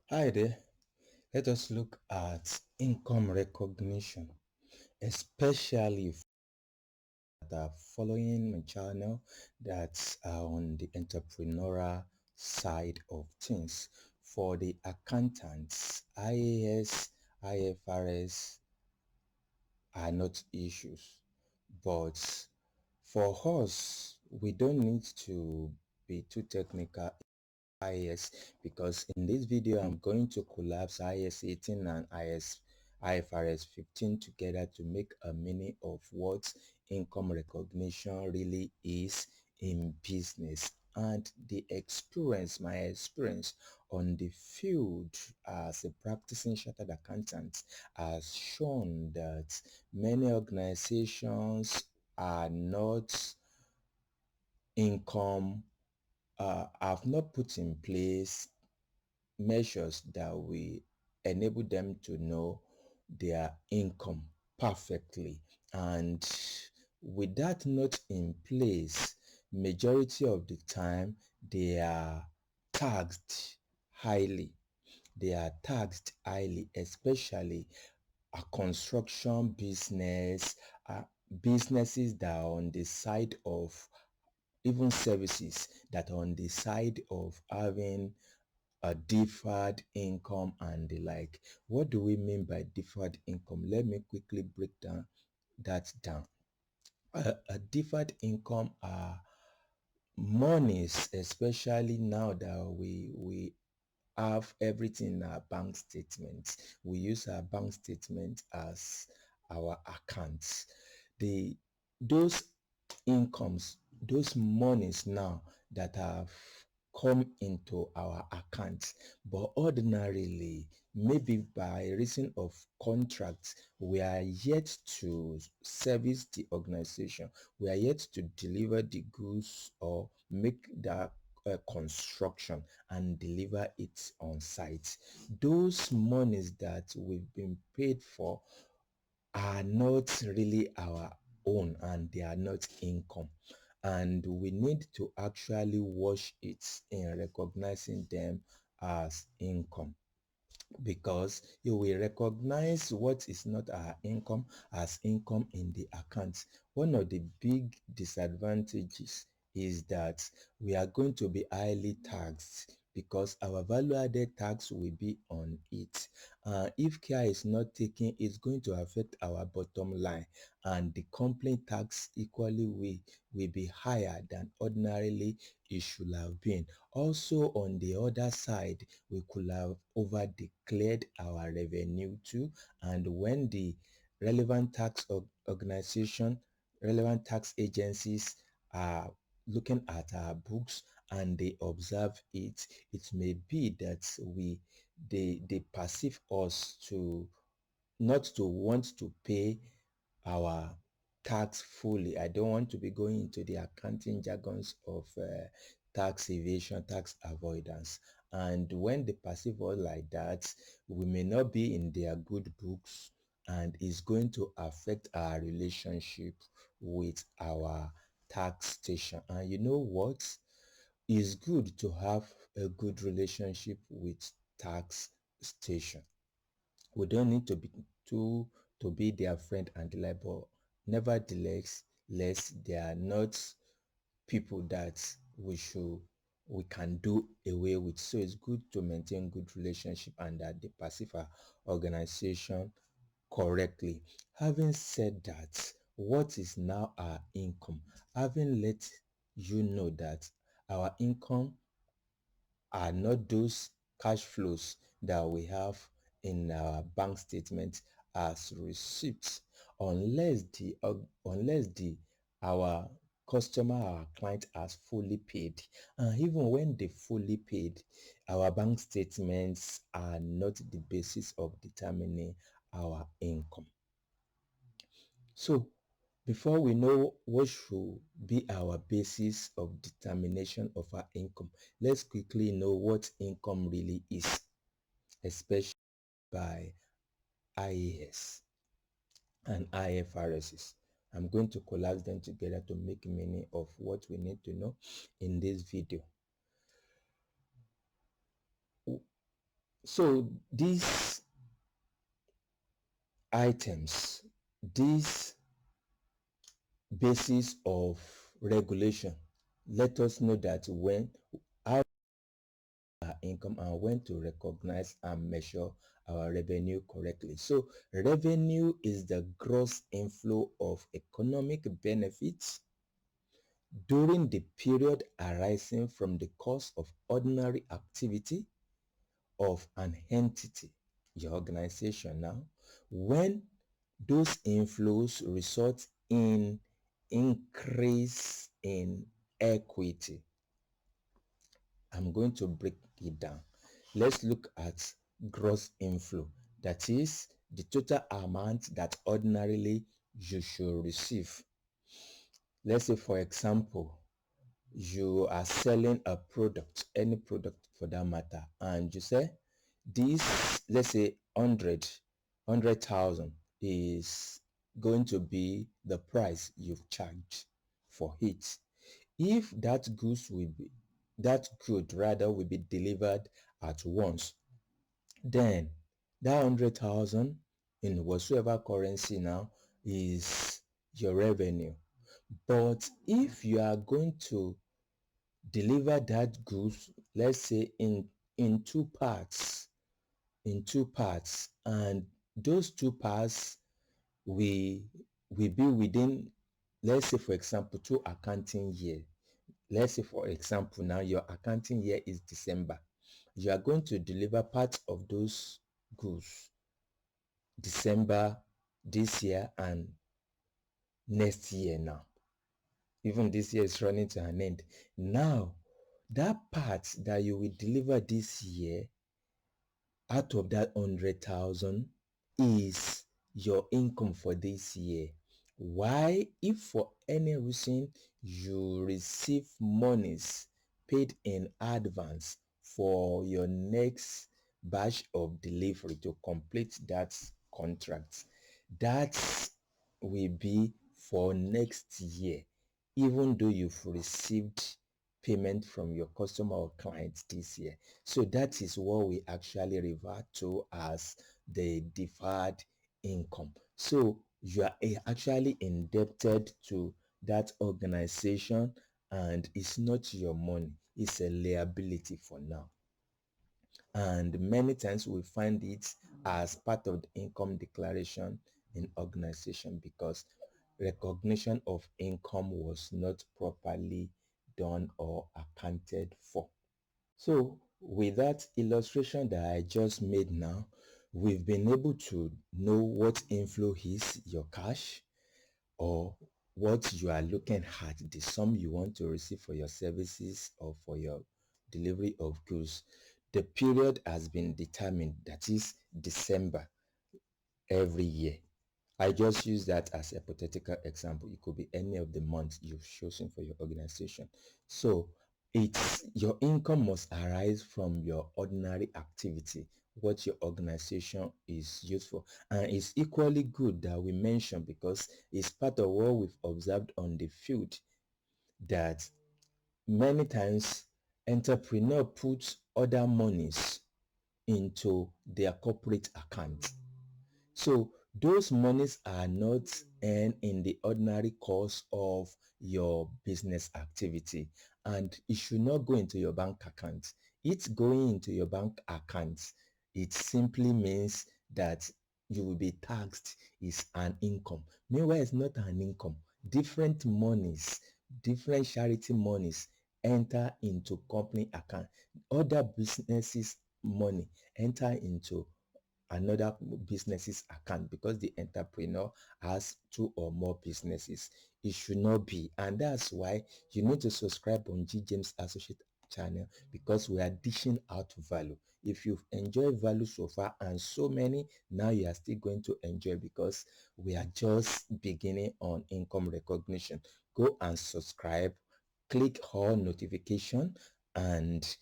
Hi there. Let us look at income recognition, especially that are following my channel that are on the entrepreneurial side of things. For the accountants, IAS, IFRS are not issues, but for us, we don't need to be too technical IS, because in this video I'm going to collapse IS 18 and IFRS 15 together to make a meaning of what income recognition really is in business, and my experience on the field as a practicing chartered accountant has shown that many organizations are not income have not put in place measures that will enable them to know their income perfectly. And with that not in place, majority of the time they are taxed highly. They are taxed highly, especially a construction business, uh, businesses that are on the side of, even services that are on the side of having a deferred income and the like. What do we mean by deferred income? Let me quickly break that down. A deferred income are monies, especially now that we have everything in our bank statements. We use our bank statement as our accounts. The those incomes, those monies now that have come into our accounts, but ordinarily, maybe by reason of contracts, we are yet to service the organization. We are yet to deliver the goods or make the construction and deliver it on site. Those monies that we've been paid for are not really our own, and they are not income, and we need to actually watch it in recognizing them as income, because you will recognize what is not our income as income in the accounts. One of the big disadvantages is that we are going to be highly taxed because our value added tax will be on it. If care is not taken, it's going to affect our bottom line, and the company tax equally will be higher than ordinarily it should have been. Also, on the other side, we could have over declared our revenue too, and when the relevant organization, relevant tax agencies are looking at our books and they observe it, it may be that they perceive us to not to want to pay our tax fully. I don't want to be going into the accounting jargons of tax evasion, tax avoidance. And when they perceive us like that, we may not be in their good books, and it's going to affect our relationship with our tax station. And you know what? It's good to have a good relationship with tax station. We don't need to be their friend and the like, but nevertheless, they are not people that we can do away with. So it's good to maintain good relationship and that they perceive our organization correctly. Having said that, what is now our income? Having let you know that our income are not those cash flows that we have in our bank statement as receipts, unless the our customer, our client has fully paid. And even when they fully paid, our bank statements are not the basis of determining our income. So before we know what should be our basis of determination of our income, let's quickly know what income really is, especially by IAS and IFRS. I'm going to collapse them together to make meaning of what we need to know in this video. So these items, these basis of regulation, let us know that when our income and when to recognize and measure our revenue correctly. So revenue is the gross inflow of economic benefits during the period arising from the course of ordinary activity of an entity, your organization now, when those inflows result in increase in equity. I'm going to break it down. Let's look at gross inflow. That is the total amount that ordinarily you should receive. Let's say, for example, you are selling a product, any product for that matter, and you say this, let's say 100,000 is going to be the price you've charged for it. If that good rather will be delivered at once, then that 100,000 in whatsoever currency now is your revenue. But if you are going to deliver that goods, let's say in two parts, and those two parts we will be within, let's say for example, 2 accounting year. Let's say for example now your accounting year is December. You are going to deliver part of those goods December this year and next year. Now even this year is running to an end. Now that part that you will deliver this year, out of that 100,000, is your income for this year. Why? If for any reason you receive monies paid in advance for your next batch of delivery to complete that contract, that will be for next year, even though you've received payment from your customer or client this year. So that is what we actually refer to as the deferred income. So you are actually indebted to that organization, and it's not your money, it's a liability for now. And many times we find it as part of the income declaration in organization because recognition of income was not properly done or accounted for. So with that illustration that I just made now, we've been able to know what inflow is, your cash, or what you are looking at, the sum you want to receive for your services or for your delivery of goods. The period has been determined, that is December every year. I just use that as a hypothetical example. It could be any of the months you've chosen for your organization. So it's your income must arise from your ordinary activity, what your organization is used for. And it's equally good that we mention, because it's part of what we've observed on the field, that many times entrepreneur puts other monies into their corporate account. So those monies are not earned in the ordinary course of your business activity, and it should not go into your bank account. It's going into your bank account. It simply means that you will be taxed is an income. Meanwhile, it's not an income. Different monies, different charity monies enter into company account. Other businesses money enter into another business's account, because the entrepreneur has two or more businesses. It should not be, and that's why you need to subscribe on G James Associate channel, because we are dishing out value. If you've enjoyed value so far, and so many, now you are still going to enjoy, because we are just beginning on income recognition. Go and subscribe, click all notification, and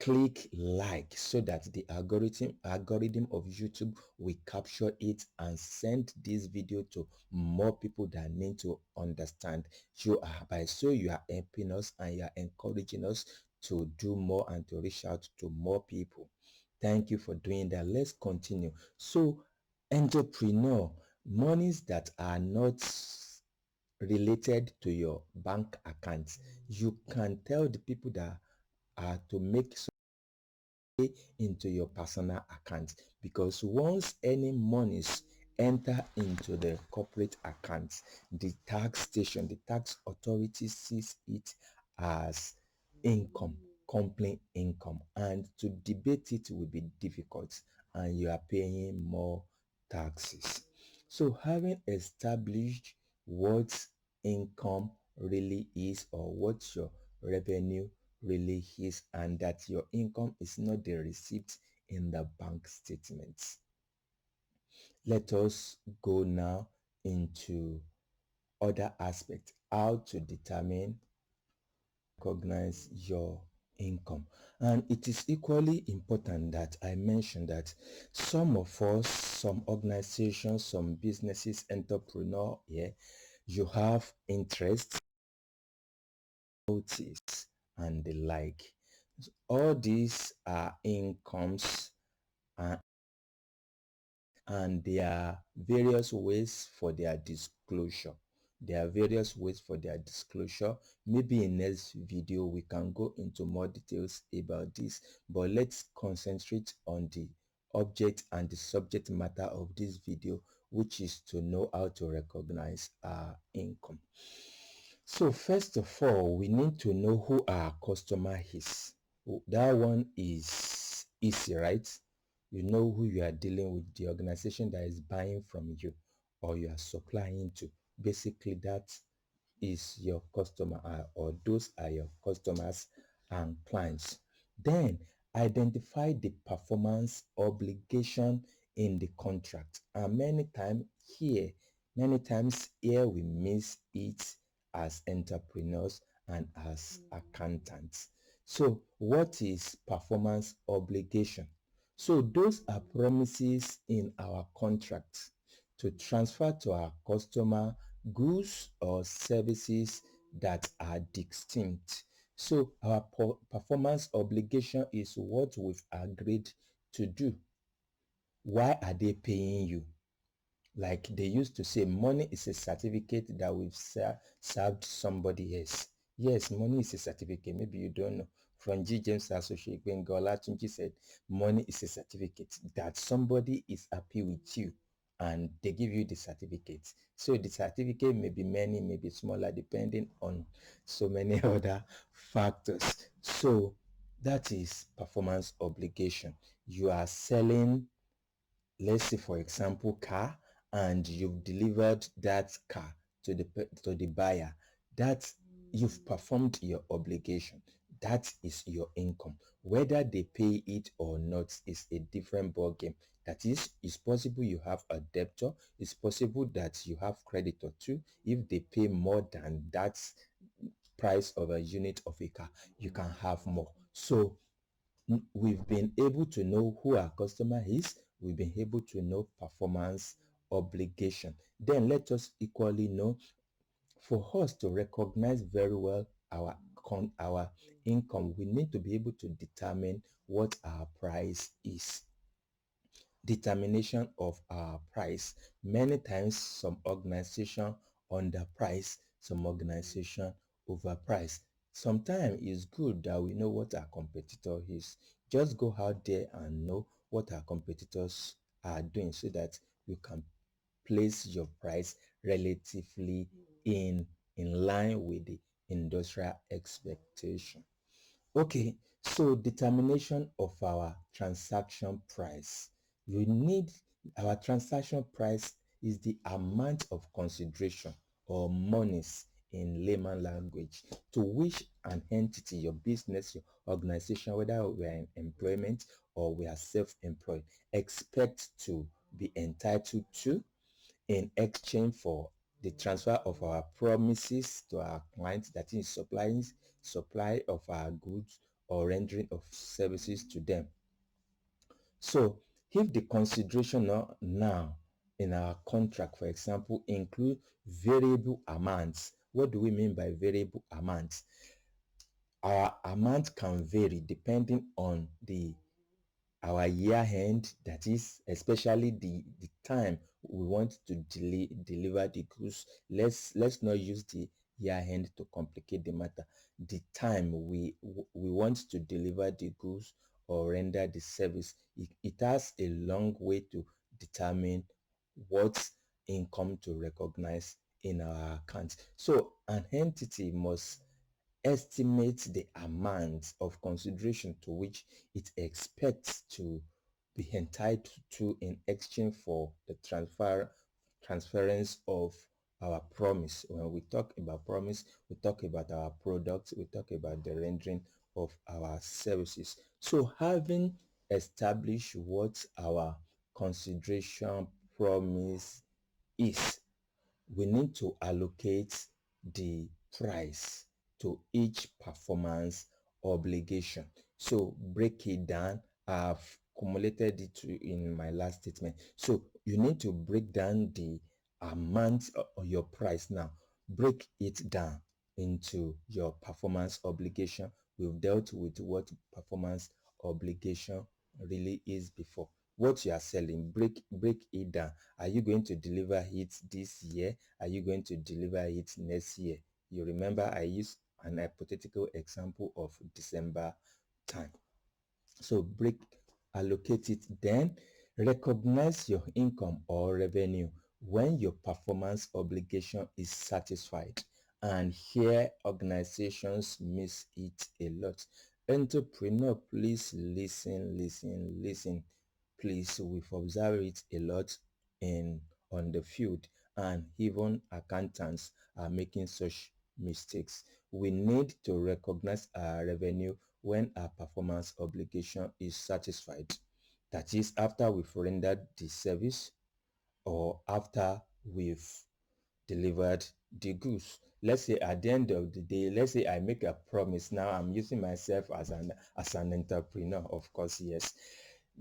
click like, so that the algorithm of YouTube will capture it and send this video to more people that need to understand. You are by so you are helping us, and you are encouraging us to do more and to reach out to more people. Thank you for doing that. Let's continue. So, entrepreneur, monies that are not related to your bank account, you can tell the people that are to make into your personal account, because once any monies enter into the corporate account, the tax authority sees it as income, company income, and to debate it will be difficult, and you are paying more taxes. So having established what income really is, or what your revenue really is, and that your income is not the receipt in the bank statements, let us go now into other aspects, how to determine, recognize your income. And it is equally important that I mention that some of us, some organizations, some businesses, entrepreneur here, you have interest, notice, and the like. All these are incomes, and there are various ways for their disclosure. There are various ways for their disclosure. Maybe in next video we can go into more details about this, but let's concentrate on the object and the subject matter of this video, which is to know how to recognize our income. So first of all, we need to know who our customer is. That one is easy, right? You know who you are dealing with, the organization that is buying from you or you are supplying to. Basically, that is your customer, or those are your customers and clients. Then identify the performance obligation in the contract. And many times here we miss it as entrepreneurs and as accountants. So what is performance obligation? So those are promises in our contract to transfer to our customer goods or services that are distinct. So our performance obligation is what we've agreed to do. Why are they paying you? Like they used to say, money is a certificate that we've served somebody else. Yes, money is a certificate. Maybe you don't know. From G. James Associate Bengola Tunji said, money is a certificate that somebody is happy with you and they give you the certificate. So the certificate may be many, may be smaller, depending on so many other factors. So that is performance obligation. You are selling, let's say for example, car, and you've delivered that car to the buyer. That you've performed your obligation. That is your income. Whether they pay it or not is a different ball game. That is, it's possible you have a debtor. It's possible that you have creditor too. If they pay more than that price of a unit of a car, you can have more. So we've been able to know who our customer is. We've been able to know performance obligation. Then let us equally know, for us to recognize very well our income, we need to be able to determine what our price is. Determination of our price. Many times some organization underprice, some organization overprice. Sometimes it's good that we know what our competitor is. Just go out there and know what our competitors are doing, so that you can place your price relatively in line with the industrial expectation. Okay, so determination of our transaction price. You need, our transaction price is the amount of consideration or monies in layman language to which an entity, your business, your organization, whether we are in employment or we are self-employed, expect to be entitled to in exchange for the transfer of our promises to our clients, that is supply of our goods or rendering of services to them. So if the consideration now in our contract, for example, include variable amounts, what do we mean by variable amounts? Our amount can vary depending on the our year end, that is especially the time we want to deliver the goods. Let's not use the year end to complicate the matter. The time we want to deliver the goods or render the service, it has a long way to determine what income to recognize in our account. So an entity must estimate the amount of consideration to which it expects to be entitled to in exchange for the transference of our promise. When we talk about promise, we talk about our products, we talk about the rendering of our services. So having established what our consideration promise is, we need to allocate the price to each performance obligation. So break it down. I've accumulated it in my last statement. So you need to break down the amount of your price now. Break it down into your performance obligation. We've dealt with what performance obligation really is before. What you are selling, break it down. Are you going to deliver it this year? Are you going to deliver it next year? You remember I used an hypothetical example of December time. So allocate it, then recognize your income or revenue when your performance obligation is satisfied. And here organizations miss it a lot. Entrepreneur, please listen. Please, we've observed it a lot in on the field, and even accountants are making such mistakes. We need to recognize our revenue when our performance obligation is satisfied. That is, after we've rendered the service or after we've delivered the goods. Let's say at the end of the day, let's say I make a promise. Now I'm using myself as an entrepreneur, of course, yes.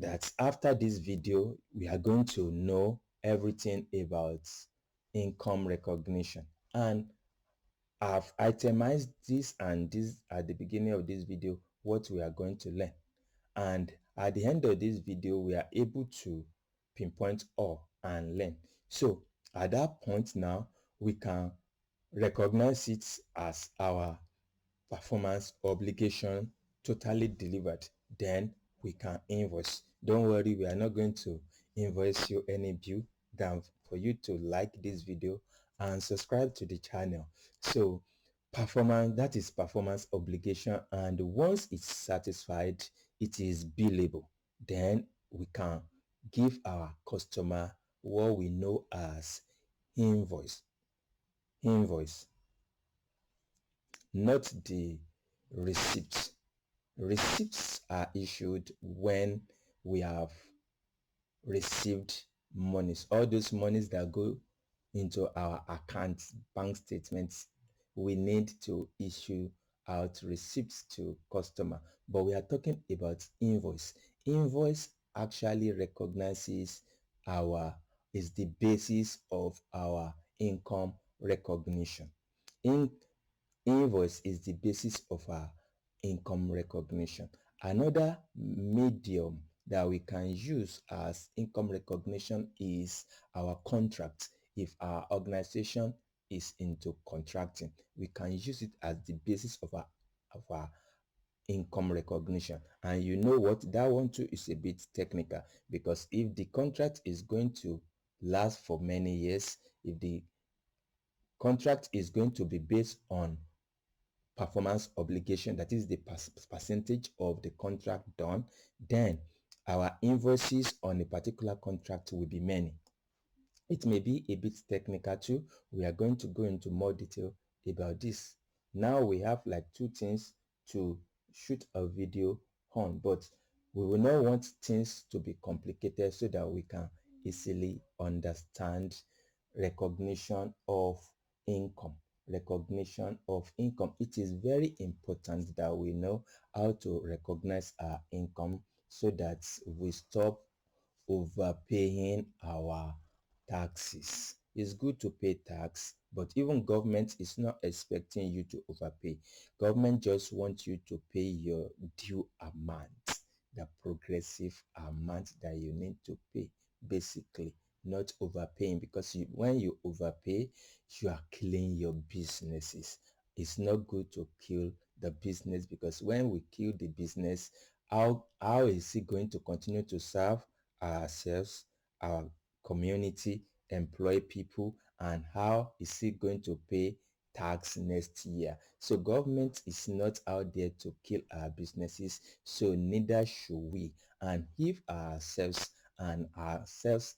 That after this video, we are going to know everything about income recognition. And I've itemized this and this at the beginning of this video, what we are going to learn. And at the end of this video, we are able to pinpoint all and learn. So at that point now, we can recognize it as our performance obligation totally delivered. Then we can invoice. Don't worry, we are not going to invoice you any bill than for you to like this video and subscribe to the channel. So performance, that is performance obligation, and once it's satisfied, it is billable. Then we can give our customer what we know as invoice, not the receipt. Receipts are issued when we have received monies. All those monies that go into our accounts, bank statements, we need to issue out receipts to customer. But we are talking about invoice. Invoice actually recognizes is the basis of our income recognition. In Invoice is the basis of our income recognition. Another medium that we can use as income recognition is our contract. If our organization is into contracting, we can use it as the basis of our income recognition. And you know what, that one too is a bit technical, because if the contract is going to last for many years, if the contract is going to be based on performance obligation, that is the percentage of the contract done, then our invoices on a particular contract will be many. It may be a bit technical too. We are going to go into more detail about this. Now we have like two things to shoot a video on, but we will not want things to be complicated so that we can easily understand recognition of income. Recognition of income. It is very important that we know how to recognize our income so that we stop overpaying our taxes. It's good to pay tax, but even government is not expecting you to overpay. Government just wants you to pay your due amount. the progressive amount that you need to pay, basically, not overpaying, because when you overpay, you are killing your businesses. It's not good to kill the business, because when we kill the business, how is it going to continue to serve ourselves, our community, employ people, and how is it going to pay tax next year? So government is not out there to kill our businesses, so neither should we. And if ourselves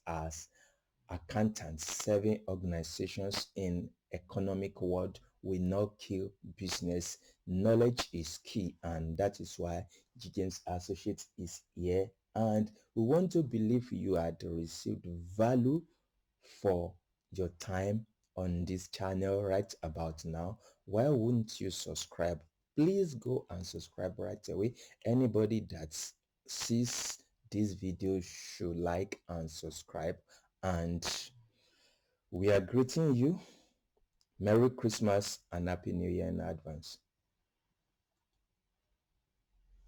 as accountants serving organizations in economic world will not kill business, knowledge is key, and that is why James Associates is here. And we want to believe you had received value for your time on this channel right about now. Why wouldn't you subscribe? Please go and subscribe right away. Anybody that sees this video should like and subscribe. And we are greeting you Merry Christmas and Happy New Year in advance.